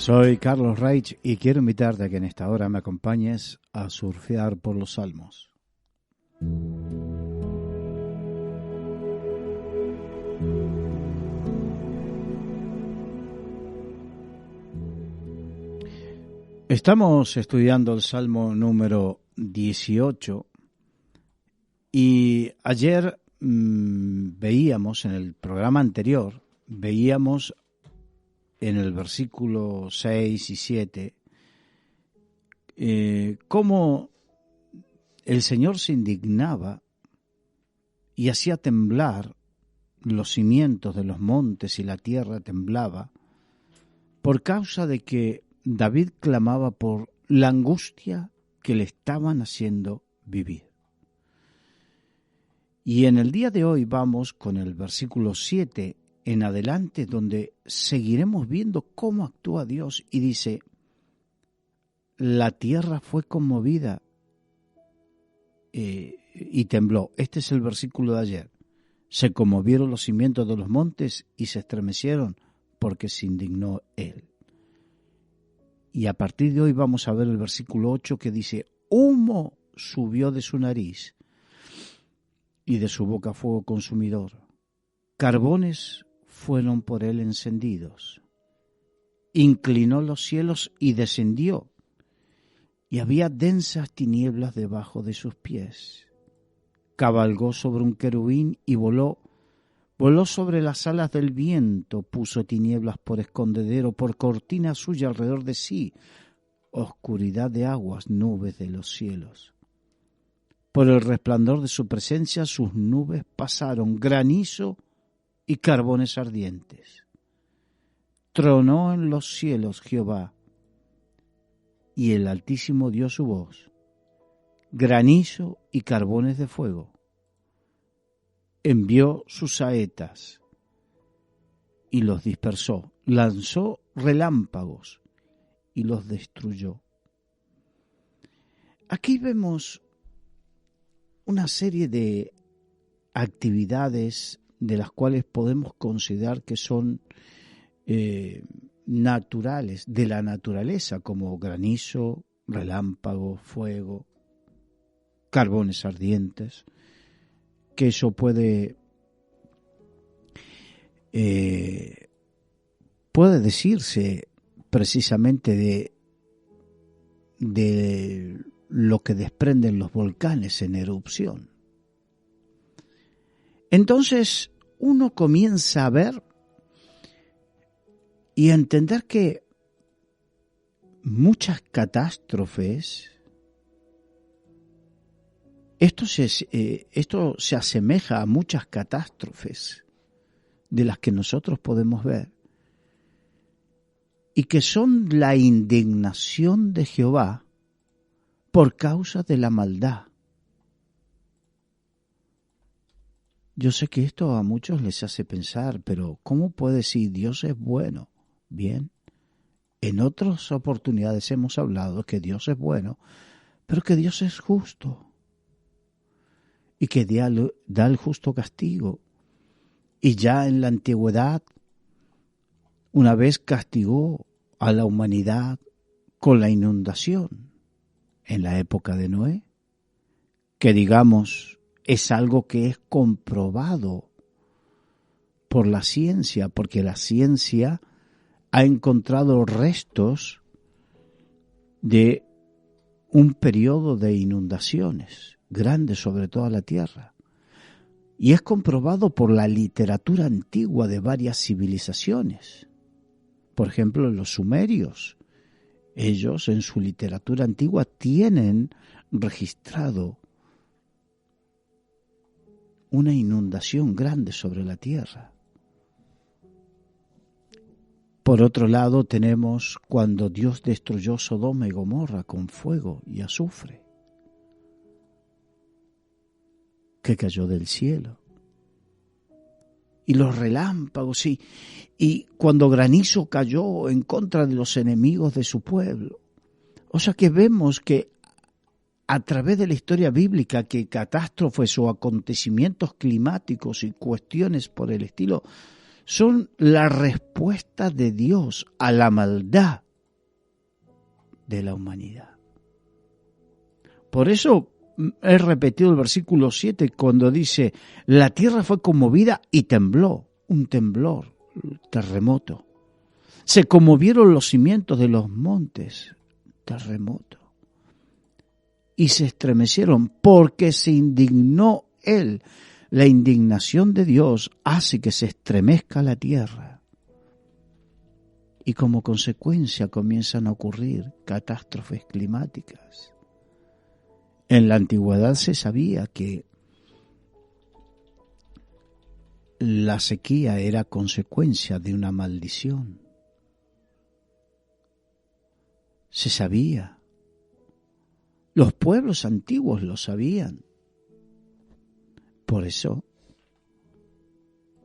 Soy Carlos Reich y quiero invitarte a que en esta hora me acompañes a surfear por los Salmos. Estamos estudiando el Salmo número 18 y ayer veíamos en el programa anterior, veíamos en el versículo 6 y 7 cómo el Señor se indignaba y hacía temblar los cimientos de los montes y la tierra temblaba por causa de que David clamaba por la angustia que le estaban haciendo vivir. Y en el día de hoy vamos con el versículo 7 en adelante, donde seguiremos viendo cómo actúa Dios y dice: la tierra fue conmovida y tembló. Este es el versículo de ayer. Se conmovieron los cimientos de los montes y se estremecieron porque se indignó Él. Y a partir de hoy vamos a ver el versículo 8 que dice: humo subió de su nariz y de su boca fuego consumidor. Carbones fueron por él encendidos. Inclinó los cielos y descendió, y había densas tinieblas debajo de sus pies. Cabalgó sobre un querubín y voló sobre las alas del viento, puso tinieblas por escondedero, por cortina suya alrededor de sí, oscuridad de aguas, nubes de los cielos. Por el resplandor de su presencia sus nubes pasaron, granizo y carbones ardientes. Tronó en los cielos Jehová, y el Altísimo dio su voz, granizo y carbones de fuego. Envió sus saetas y los dispersó, lanzó relámpagos y los destruyó. Aquí vemos una serie de actividades de las cuales podemos considerar que son naturales, de la naturaleza, como granizo, relámpago, fuego, carbones ardientes, que eso puede decirse precisamente de lo que desprenden los volcanes en erupción. Entonces uno comienza a ver y a entender que muchas catástrofes, esto se asemeja a muchas catástrofes de las que nosotros podemos ver y que son la indignación de Jehová por causa de la maldad. Yo sé que esto a muchos les hace pensar, pero ¿cómo puede decir Dios es bueno? Bien, en otras oportunidades hemos hablado que Dios es bueno, pero que Dios es justo y que da el justo castigo. Y ya en la antigüedad, una vez castigó a la humanidad con la inundación, en la época de Noé, que digamos es algo que es comprobado por la ciencia, porque la ciencia ha encontrado restos de un periodo de inundaciones grandes sobre toda la tierra. Y es comprobado por la literatura antigua de varias civilizaciones. Por ejemplo, los sumerios. Ellos en su literatura antigua tienen registrado una inundación grande sobre la tierra. Por otro lado tenemos cuando Dios destruyó Sodoma y Gomorra con fuego y azufre, que cayó del cielo. Y los relámpagos, y cuando granizo cayó en contra de los enemigos de su pueblo. O sea que vemos que a través de la historia bíblica que catástrofes o acontecimientos climáticos y cuestiones por el estilo son la respuesta de Dios a la maldad de la humanidad. Por eso he repetido el versículo 7 cuando dice, la tierra fue conmovida y tembló, un temblor, terremoto. Se conmovieron los cimientos de los montes, terremoto. Y se estremecieron porque se indignó Él. La indignación de Dios hace que se estremezca la tierra. Y como consecuencia comienzan a ocurrir catástrofes climáticas. En la antigüedad se sabía que la sequía era consecuencia de una maldición. Se sabía. Los pueblos antiguos lo sabían. Por eso,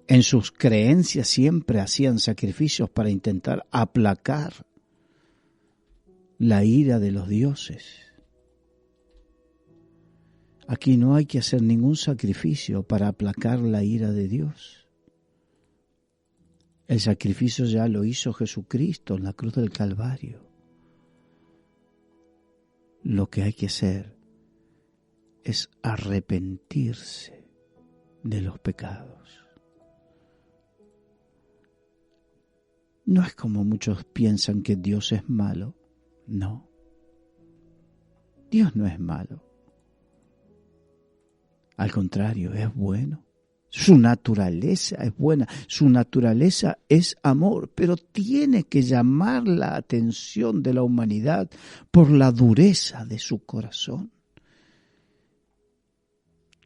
en sus creencias siempre hacían sacrificios para intentar aplacar la ira de los dioses. Aquí no hay que hacer ningún sacrificio para aplacar la ira de Dios. El sacrificio ya lo hizo Jesucristo en la cruz del Calvario. Lo que hay que hacer es arrepentirse de los pecados. No es como muchos piensan que Dios es malo. No. Dios no es malo. Al contrario, es bueno. Su naturaleza es buena, su naturaleza es amor, pero tiene que llamar la atención de la humanidad por la dureza de su corazón.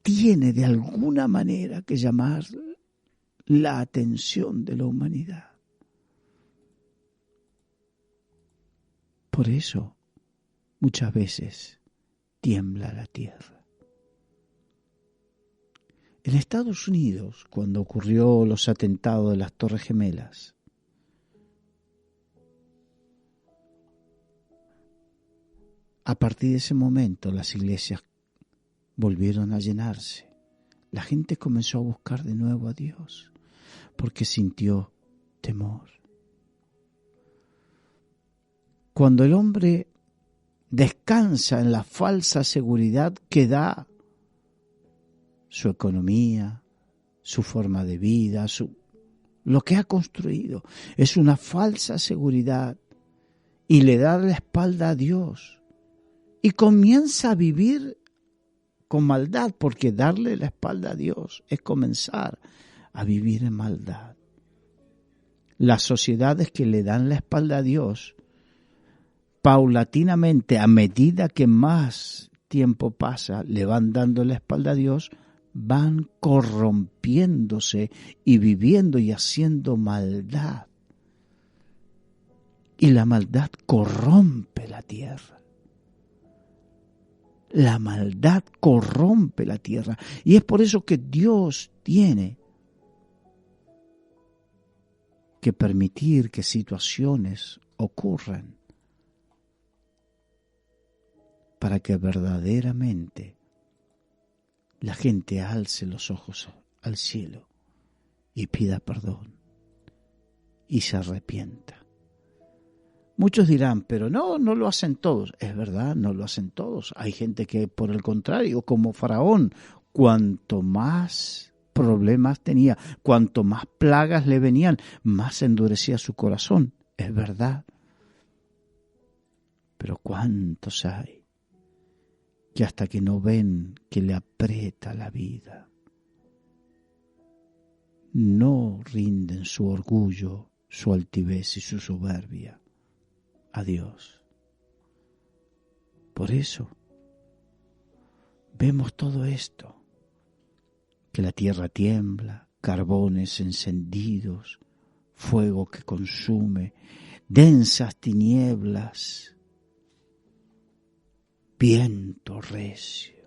Tiene de alguna manera que llamar la atención de la humanidad. Por eso, muchas veces tiembla la tierra. En Estados Unidos, cuando ocurrió los atentados de las Torres Gemelas, a partir de ese momento las iglesias volvieron a llenarse. La gente comenzó a buscar de nuevo a Dios porque sintió temor. Cuando el hombre descansa en la falsa seguridad que da su economía, su forma de vida, lo que ha construido, es una falsa seguridad y le da la espalda a Dios y comienza a vivir con maldad, porque darle la espalda a Dios es comenzar a vivir en maldad. Las sociedades que le dan la espalda a Dios, paulatinamente, a medida que más tiempo pasa, le van dando la espalda a Dios, van corrompiéndose y viviendo y haciendo maldad. Y la maldad corrompe la tierra. La maldad corrompe la tierra. Y es por eso que Dios tiene que permitir que situaciones ocurran para que verdaderamente la gente alce los ojos al cielo y pida perdón y se arrepienta. Muchos dirán, pero no lo hacen todos. Es verdad, no lo hacen todos. Hay gente que, por el contrario, como Faraón, cuanto más problemas tenía, cuanto más plagas le venían, más se endurecía su corazón. Es verdad. Pero ¿cuántos hay que hasta que no ven que le aprieta la vida, no rinden su orgullo, su altivez y su soberbia a Dios? Por eso vemos todo esto, que la tierra tiembla, carbones encendidos, fuego que consume, densas tinieblas, viento recio,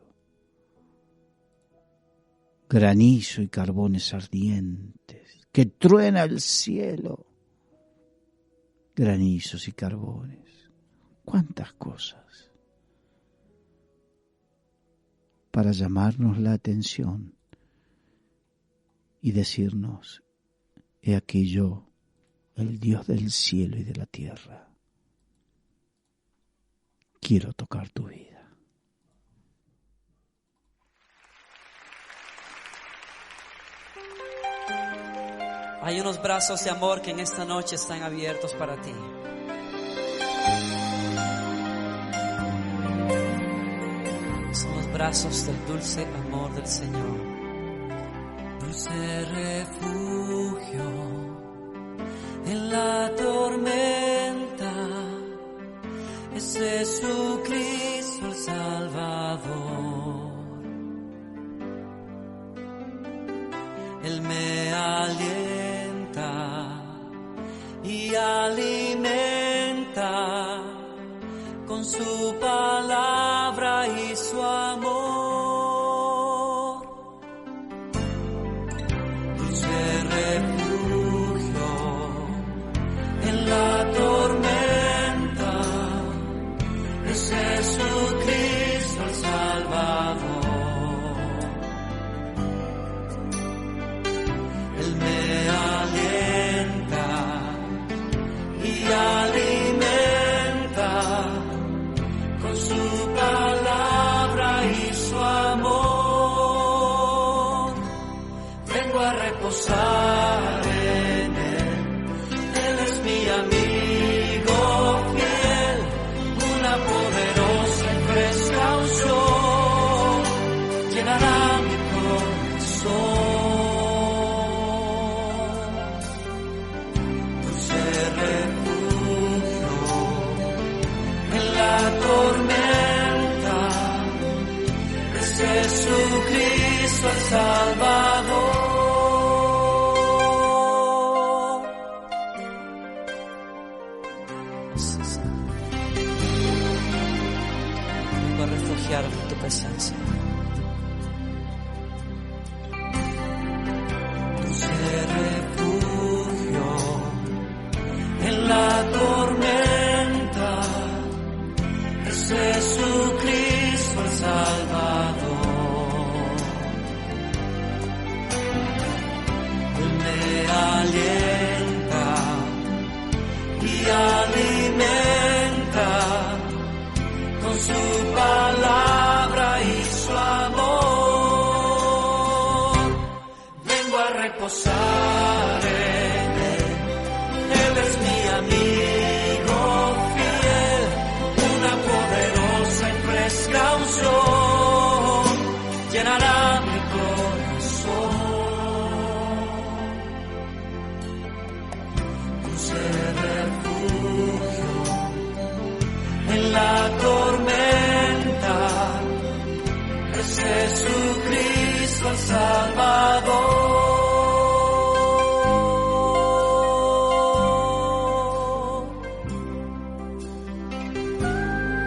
granizo y carbones ardientes, que truena el cielo, granizos y carbones. ¿Cuántas cosas para llamarnos la atención y decirnos: he aquí yo, el Dios del cielo y de la tierra? quiero tocar tu vida. Hay unos brazos de amor que en esta noche están abiertos para ti. Son los brazos del dulce amor del Señor. Dulce refugio en la tormenta es Jesucristo el Salvador. Él me alienta y alimenta con su palabra y su amor. Dulce refugio en la tormenta es Jesucristo el Salvador. Él me alienta y alimenta con su palabra y su amor. Vengo a reposar en Él. Él es mi amigo fiel, una poderosa y fresca unción llenará mi corazón. Dulce refugio en la tormenta es Jesucristo el Salvador. Vengo a refugiarme en tu presencia. Dulce refugio en la tormenta es Jesucristo el Salvador. Él me alienta y alimenta con su palabra y su amor. Vengo a reposar en Él. Él es mi amigo fiel, una poderosa y fresca unción llenará mi corazón. Dulce refugio en la tormenta es Jesucristo el Salvador.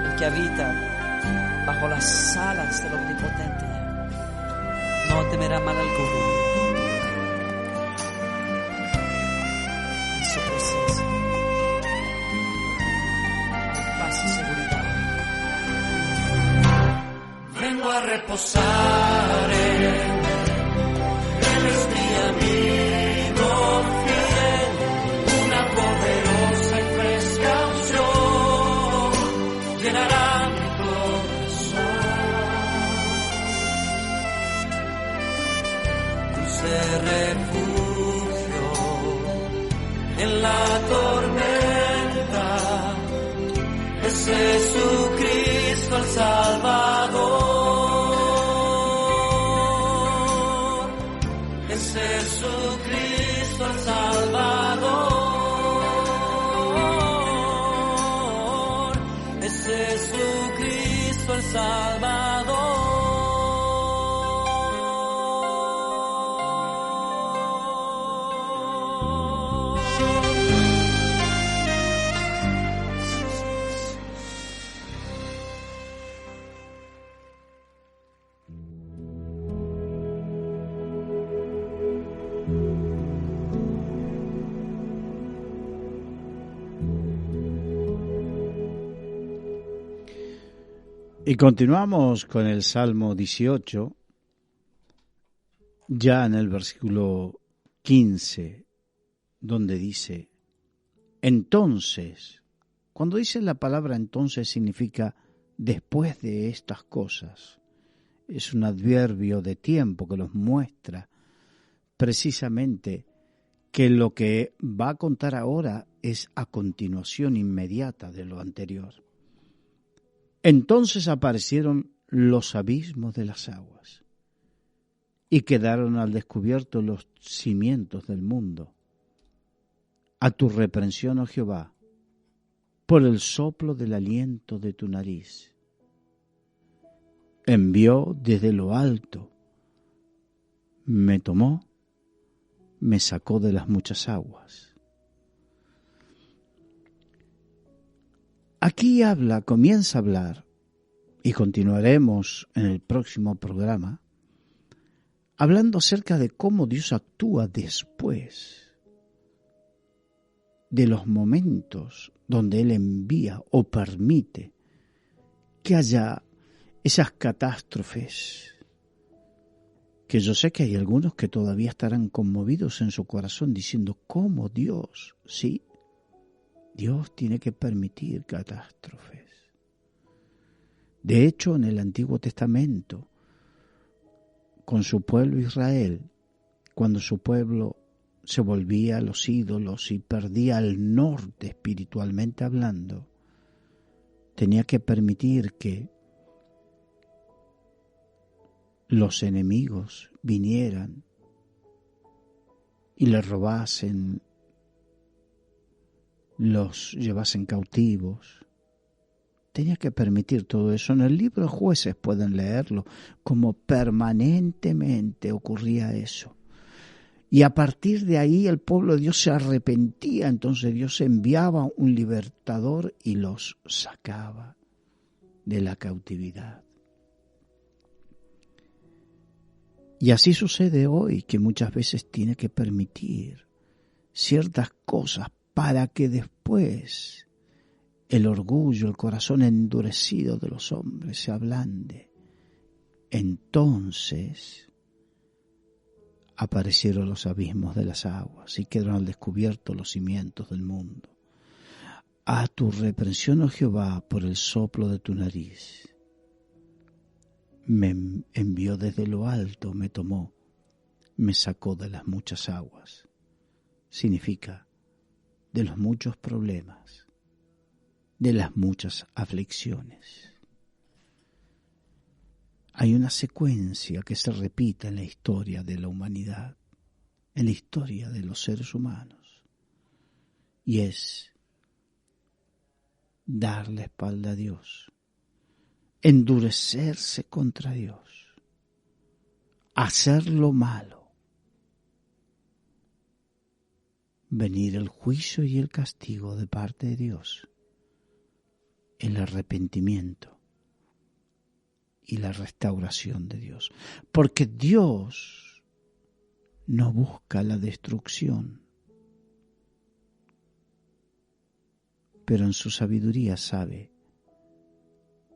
El que habita bajo las alas del Omnipotente no temerá mal alguno. En su presencia hay paz y seguridad. Vengo a reposar en Él. Él es mi amigo fiel, una poderosa y fresca unción llenará mi corazón. Dulce refugio en la tormenta es Jesucristo el Salvador. Es Jesucristo el Salvador. Es Jesucristo el Salvador. Y continuamos con el Salmo 18, ya en el versículo 15, donde dice, entonces, cuando dice la palabra entonces significa después de estas cosas. Es un adverbio de tiempo que nos muestra precisamente que lo que va a contar ahora es a continuación inmediata de lo anterior. Entonces aparecieron los abismos de las aguas y quedaron al descubierto los cimientos del mundo. A tu reprensión, oh Jehová, por el soplo del aliento de tu nariz. Envió desde lo alto, me tomó, me sacó de las muchas aguas. Aquí comienza a hablar, y continuaremos en el próximo programa, hablando acerca de cómo Dios actúa después de los momentos donde Él envía o permite que haya esas catástrofes, que yo sé que hay algunos que todavía estarán conmovidos en su corazón diciendo, ¿cómo Dios? Sí, Dios tiene que permitir catástrofes. De hecho, en el Antiguo Testamento, con su pueblo Israel, cuando su pueblo se volvía a los ídolos y perdía el norte espiritualmente hablando, tenía que permitir que los enemigos vinieran y le robasen, los llevasen cautivos. Tenía que permitir todo eso. En el libro de Jueces pueden leerlo, como permanentemente ocurría eso. Y a partir de ahí el pueblo de Dios se arrepentía, entonces Dios enviaba un libertador y los sacaba de la cautividad. Y así sucede hoy, que muchas veces tiene que permitir ciertas cosas para que después el orgullo, el corazón endurecido de los hombres se ablande. Entonces aparecieron los abismos de las aguas y quedaron al descubierto los cimientos del mundo. A tu reprensión, oh Jehová, por el soplo de tu nariz. Me envió desde lo alto, me tomó, me sacó de las muchas aguas. Significa de los muchos problemas, de las muchas aflicciones. Hay una secuencia que se repite en la historia de la humanidad, en la historia de los seres humanos, y es dar la espalda a Dios, endurecerse contra Dios, hacer lo malo, venir el juicio y el castigo de parte de Dios, el arrepentimiento y la restauración de Dios. Porque Dios no busca la destrucción, pero en su sabiduría sabe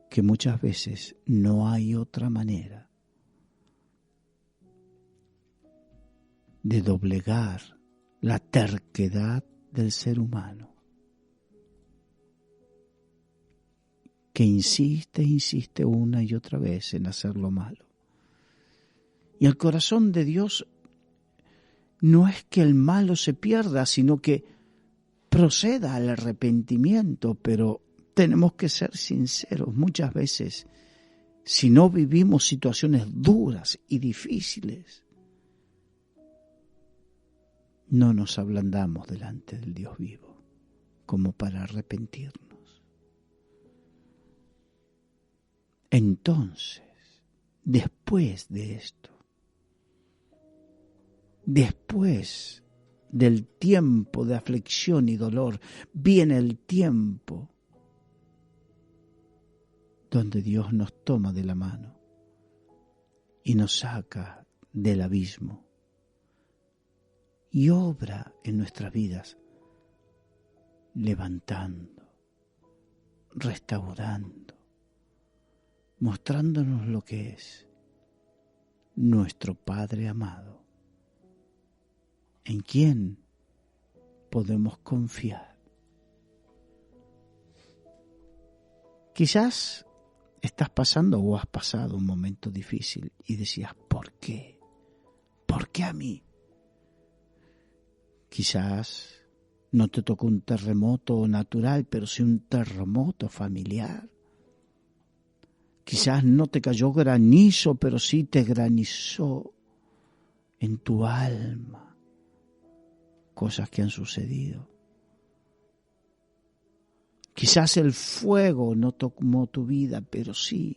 que muchas veces no hay otra manera de doblegar la terquedad del ser humano, que insiste una y otra vez en hacer lo malo. Y el corazón de Dios no es que el malo se pierda, sino que proceda al arrepentimiento, pero tenemos que ser sinceros. Muchas veces, si no vivimos situaciones duras y difíciles, no nos ablandamos delante del Dios vivo como para arrepentirnos. Entonces, después de esto, después del tiempo de aflicción y dolor, viene el tiempo donde Dios nos toma de la mano y nos saca del abismo y obra en nuestras vidas, levantando, restaurando, mostrándonos lo que es nuestro Padre amado, en quien podemos confiar. Quizás estás pasando o has pasado un momento difícil y decías, ¿por qué? ¿Por qué a mí? Quizás no te tocó un terremoto natural, pero sí un terremoto familiar. Quizás no te cayó granizo, pero sí te granizó en tu alma cosas que han sucedido. Quizás el fuego no tomó tu vida, pero sí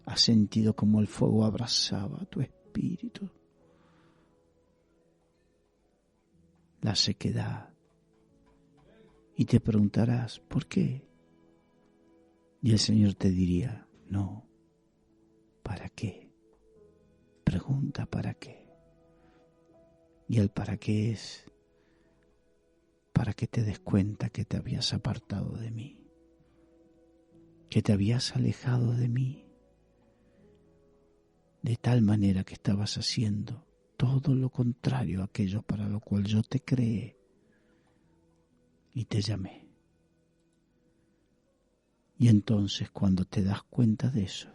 has sentido como el fuego abrazaba tu espíritu. La sequedad. Y te preguntarás, ¿por qué? Y el Señor te diría, no, ¿para qué? Pregunta, ¿para qué? Y el para qué es para que te des cuenta que te habías apartado de mí, que te habías alejado de mí, de tal manera que estabas haciendo todo lo contrario a aquello para lo cual yo te creé y te llamé. Y entonces cuando te das cuenta de eso,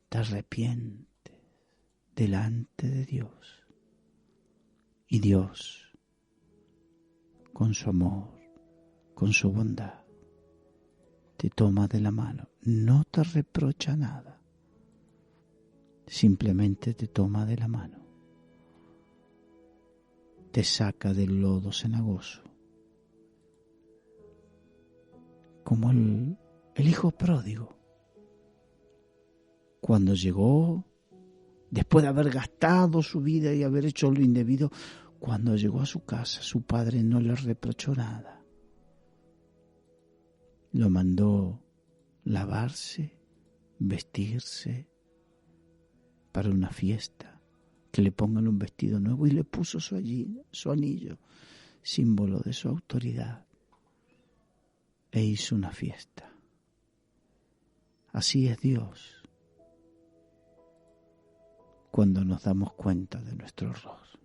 te arrepientes delante de Dios. Y Dios, con su amor, con su bondad, te toma de la mano, no te reprocha nada, simplemente te toma de la mano, te saca del lodo cenagoso, como el hijo pródigo, cuando llegó, después de haber gastado su vida y haber hecho lo indebido, cuando llegó a su casa, su padre no le reprochó nada. Lo mandó lavarse, vestirse para una fiesta, que le pongan un vestido nuevo y le puso su anillo, símbolo de su autoridad, e hizo una fiesta. Así es Dios cuando nos damos cuenta de nuestro error.